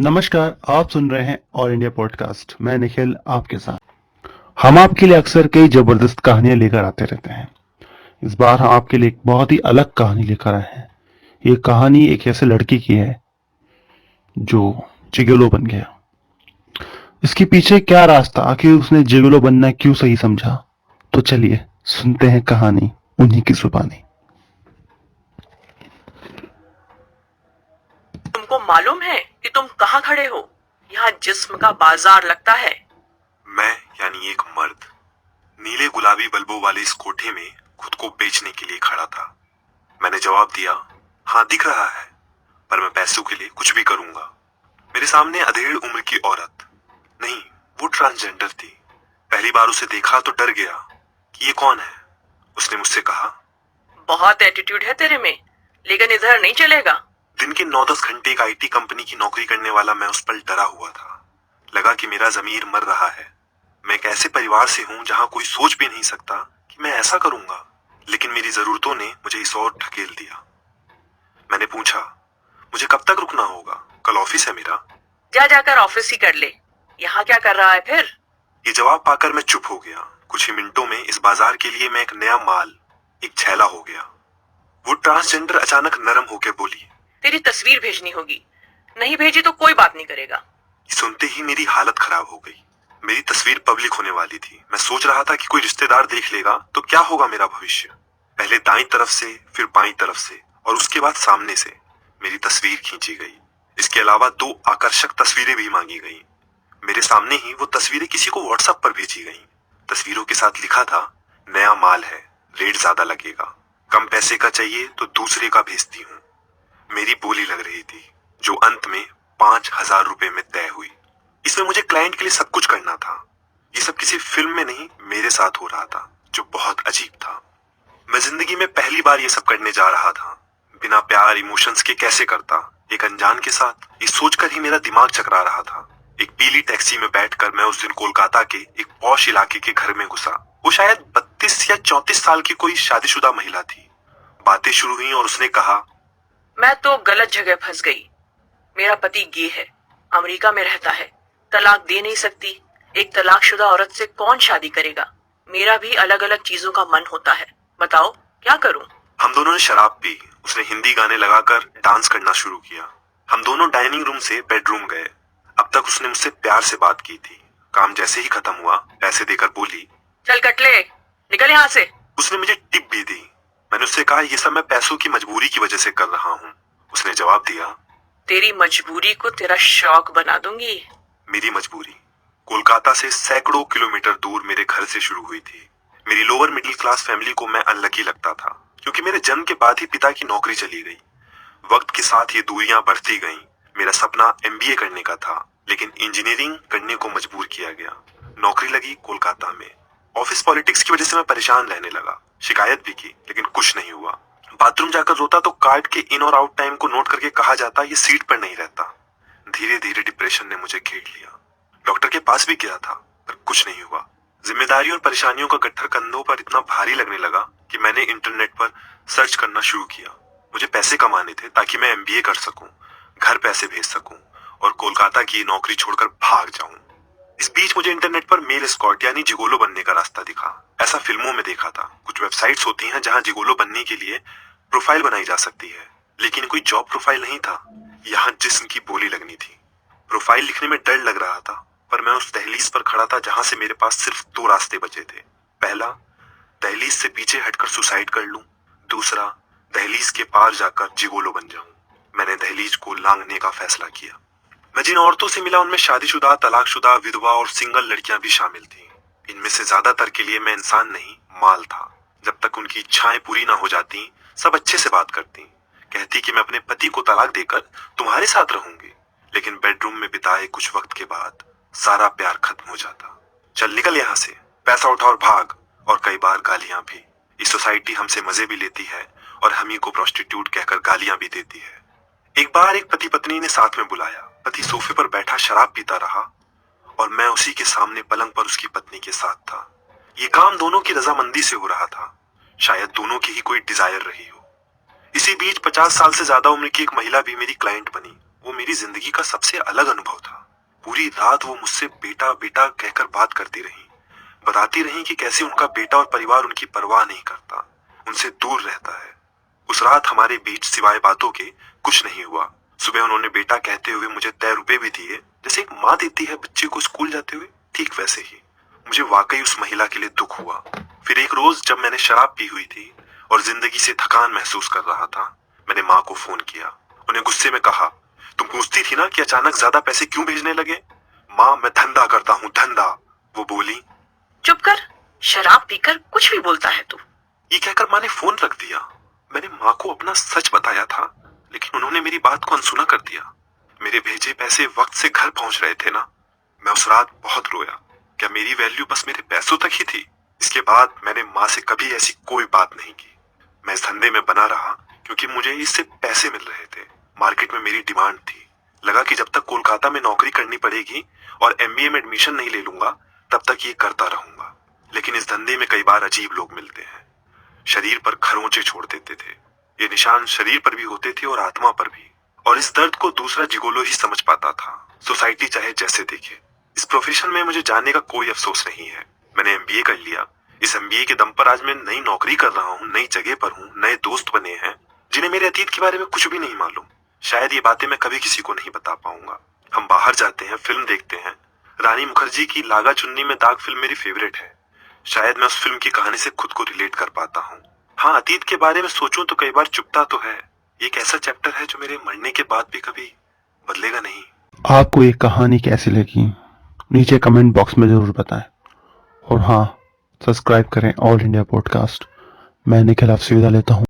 नमस्कार, आप सुन रहे हैं ऑल इंडिया पॉडकास्ट। मैं निखिल आपके साथ। हम आपके लिए अक्सर कई जबरदस्त कहानियां लेकर आते रहते हैं। इस बार हम आपके लिए एक बहुत ही अलग कहानी लेकर आए हैं। ये कहानी एक ऐसे लड़की की है जो जिगोलो बन गया। इसके पीछे क्या रास्ता, आखिर उसने जिगोलो बनना क्यों सही समझा? तो चलिए सुनते हैं कहानी उन्हीं की जुबानी। तुमको मालूम है कि तुम कहाँ खड़े हो? यहाँ जिस्म का बाजार लगता है। मैं यानी एक मर्द नीले गुलाबी बल्बों वाले इस कोठे में खुद को बेचने के लिए खड़ा था। मैंने जवाब दिया, हाँ दिख रहा है, पर मैं पैसों के लिए कुछ भी करूंगा। मेरे सामने अधेड़ उम्र की औरत, नहीं, वो ट्रांसजेंडर थी। पहली बार उसे देखा तो डर गया कि ये कौन है। उसने मुझसे कहा, बहुत एटीट्यूड है तेरे में, लेकिन इधर नहीं चलेगा। दिन के 9-10 घंटे एक आईटी कंपनी की नौकरी करने वाला मैं उस पर डरा हुआ था। लगा कि मेरा जमीर मर रहा है। मैं एक ऐसे परिवार से हूं जहां कोई सोच भी नहीं सकता कि मैं ऐसा करूंगा, लेकिन मेरी जरूरतों ने मुझे इस ओर ढकेल दिया। मैंने पूछा, मुझे कब तक रुकना होगा? कल ऑफिस है मेरा। जा जाकर ऑफिस ही कर ले, यहाँ क्या कर रहा है फिर? ये जवाब पाकर मैं चुप हो गया। कुछ ही मिनटों में इस बाजार के लिए मैं एक नया माल, एक छैला हो गया। वो ट्रांसजेंडर अचानक नरम होकर बोली, तेरी तस्वीर भेजनी होगी, नहीं भेजी तो कोई बात नहीं करेगा। सुनते ही मेरी हालत खराब हो गई। मेरी तस्वीर पब्लिक होने वाली थी। मैं सोच रहा था कि कोई रिश्तेदार देख लेगा तो क्या होगा मेरा भविष्य। पहले दाईं तरफ से, फिर बाईं तरफ से और उसके बाद सामने से मेरी तस्वीर खींची गई। इसके अलावा 2 आकर्षक तस्वीरें भी मांगी गई। मेरे सामने ही वो तस्वीरें किसी को व्हाट्सएप पर भेजी गई। तस्वीरों के साथ लिखा था, नया माल है, रेट ज्यादा लगेगा, कम पैसे का चाहिए तो दूसरे का भेजती हूँ। मेरी बोली लग रही थी, जो अंत में 5,000 रुपए में तय हुई। इसमें मुझे क्लाइंट के लिए सब कुछ करना था। ये सब किसी फिल्म में नहीं, मेरे साथ हो रहा था, जो बहुत अजीब था। मैं जिंदगी में पहली बार ये सब करने जा रहा था। बिना प्यार इमोशंस के कैसे करता, एक अनजान के साथ। ये सोचकर ही मेरा दिमाग चकरा रहा था। एक पीली टैक्सी में बैठकर मैं उस दिन कोलकाता के एक पॉश इलाके के घर में घुसा। वो शायद 32 या 34 साल की कोई शादीशुदा महिला थी। बातें शुरू हुई और उसने कहा, मैं तो गलत जगह फंस गई। मेरा पति गे है, अमेरिका में रहता है, तलाक दे नहीं सकती। एक तलाकशुदा औरत से कौन शादी करेगा? मेरा भी अलग अलग चीजों का मन होता है, बताओ क्या करूं? हम दोनों ने शराब पी। उसने हिंदी गाने लगाकर डांस करना शुरू किया। हम दोनों डाइनिंग रूम से बेडरूम गए। अब तक उसने मुझसे प्यार से बात की थी। काम जैसे ही खत्म हुआ, पैसे देकर बोली, चल कटले, निकल यहाँ से। उसने मुझे टिप भी दी। मैंने उससे कहा, ये सब मैं पैसों की मजबूरी की वजह से कर रहा हूँ। उसने जवाब दिया, तेरी मजबूरी को तेरा शौक बना दूंगी। मेरी मजबूरी कोलकाता से सैकड़ों किलोमीटर दूर मेरे घर से शुरू हुई थी। मेरी लोअर मिडिल क्लास फैमिली को मैं अनलकी लगता था, क्योंकि मेरे जन्म के बाद ही पिता की नौकरी चली गई। वक्त के साथ ये दूरियां बढ़ती गईं। मेरा सपना एमबीए करने का था, लेकिन इंजीनियरिंग करने को मजबूर किया गया। नौकरी लगी कोलकाता में। ऑफिस पॉलिटिक्स की वजह से मैं परेशान रहने लगा। शिकायत भी की, लेकिन कुछ नहीं हुआ। बाथरूम जाकर रोता तो कार्ड के इन और आउट टाइम को नोट करके कहा जाता, ये सीट पर नहीं रहता। धीरे धीरे डिप्रेशन ने मुझे घेर लिया। डॉक्टर के पास भी गया था, पर कुछ नहीं हुआ। जिम्मेदारी और परेशानियों का गट्ठर कंधों पर इतना भारी लगने लगा कि मैंने इंटरनेट पर सर्च करना शुरू किया। मुझे पैसे कमाने थे ताकि मैं एमबीए कर सकूं, घर पैसे भेज सकूं और कोलकाता की नौकरी छोड़कर भाग जाऊं। इस बीच मुझे इंटरनेट पर मेल एस्कॉर्ट यानी जिगोलो बनने का रास्ता दिखा। ऐसा फिल्मों में देखा था। कुछ वेबसाइट्स होती हैं जहां जिगोलो बनने के लिए प्रोफाइल बनाई जा सकती है, लेकिन कोई जॉब प्रोफाइल नहीं था। यहाँ जिस्म की बोली लगनी थी। प्रोफाइल लिखने में डर लग रहा था, पर मैं उस दहलीज पर खड़ा था जहां से मेरे पास सिर्फ 2 रास्ते बचे थे। पहला, दहलीज से पीछे हटकर सुसाइड कर लूं। दूसरा, दहलीज के पार जाकर जिगोलो बन जाऊं। मैंने दहलीज को लांघने का फैसला किया। मैं जिन औरतों से मिला उनमें शादीशुदा, तलाकशुदा, विधवा और सिंगल लड़कियां भी शामिल थीं। इनमें से ज्यादातर के लिए मैं इंसान नहीं, माल था। जब तक उनकी इच्छाएं पूरी ना हो जाती, सब अच्छे से बात करती। कहती कि मैं अपने पति को तलाक देकर तुम्हारे साथ रहूंगी, लेकिन बेडरूम में बिताए कुछ वक्त के बाद सारा प्यार खत्म हो जाता। चल निकल यहाँ से, पैसा उठा और भाग। और कई बार गालियां भी। इस सोसाइटी हमसे मजे भी लेती है और हम ही को प्रोस्टिट्यूट कहकर गालियां भी देती है। एक बार एक पति पत्नी ने साथ में बुलाया। पति सोफे पर बैठा शराब पीता रहा और मैं उसी के सामने पलंग पर उसकी पत्नी के साथ था। ये काम दोनों की रजामंदी से हो रहा था। शायद दोनों की ही कोई डिजायर रही हो। इसी बीच 50 साल से ज्यादा उम्र की एक महिला भी मेरी क्लाइंट बनी। वो मेरी जिंदगी का सबसे अलग अनुभव था। पूरी रात वो मुझसे बेटा बेटा कहकर बात करती रही, बताती रही कि कैसे उनका बेटा और परिवार उनकी परवाह नहीं करता, उनसे दूर रहता है। उस रात हमारे बीच सिवाय बातों के कुछ नहीं हुआ। सुबह उन्होंने बेटा कहते हुए मुझे तय रुपए भी दिए, जैसे एक माँ देती है बच्चे को स्कूल जाते हुए, ठीक वैसे ही। मुझे वाकई उस महिला के लिए दुख हुआ। फिर एक रोज जब मैंने शराब पी हुई थी और जिंदगी से थकान महसूस कर रहा था, मैंने माँ को फोन किया। उन्हें गुस्से में कहा, तुम पूछती थी ना कि अचानक ज्यादा पैसे क्यों भेजने लगे? माँ, मैं धंधा करता हूँ, धंधा। वो बोली, चुप कर, शराब पीकर कुछ भी बोलता है तू। ये कहकर माँ ने फोन रख दिया। मैंने माँ को अपना सच बताया था, लेकिन उन्होंने मेरी बात को अनसुना कर दिया। मेरे भेजे पैसे वक्त से घर पहुंच रहे थे ना। मैं उस रात बहुत रोया। क्या मेरी वैल्यू बस मेरे पैसों तक ही थी? इसके बाद मैंने माँ से कभी ऐसी कोई बात नहीं की। मैं इस धंधे में बना रहा क्योंकि मुझे इससे पैसे मिल रहे थे। मार्केट में मेरी डिमांड थी। लगा कि जब तक कोलकाता में नौकरी करनी पड़ेगी और एमबीए में एडमिशन नहीं ले लूंगा, तब तक ये करता रहूंगा। लेकिन इस धंधे में कई बार अजीब लोग मिलते हैं। शरीर पर खरोंचे छोड़ देते थे। ये निशान शरीर पर भी होते थे और आत्मा पर भी। और इस दर्द को दूसरा जिगोलो ही समझ पाता था, सोसाइटी चाहे जैसे देखे। इस प्रोफेशन में मुझे जाने का कोई अफसोस नहीं है। मैंने एमबीए कर लिया। इस एमबीए के दम पर आज मैं नई नौकरी कर रहा हूँ, नई जगह पर हूँ, नए दोस्त बने हैं जिन्हें मेरे अतीत के बारे में कुछ भी नहीं मालूम। शायद ये बातें मैं कभी किसी को नहीं बता पाऊंगा। हम बाहर जाते हैं, फिल्म देखते हैं। रानी मुखर्जी की लागा चुन्नी में दाग फिल्म मेरी फेवरेट है। शायद मैं उस फिल्म की कहानी से खुद को रिलेट कर पाता हूँ। हाँ, अतीत के बारे में सोचूं तो कई बार चुभता तो है। ये एक ऐसा चैप्टर है जो मेरे मरने के बाद भी कभी बदलेगा नहीं। आपको ये कहानी कैसी लगी नीचे कमेंट बॉक्स में जरूर बताएं। और हाँ, सब्सक्राइब करें ऑल इंडिया पॉडकास्ट। मैं निखिल आपसे विदा लेता हूँ।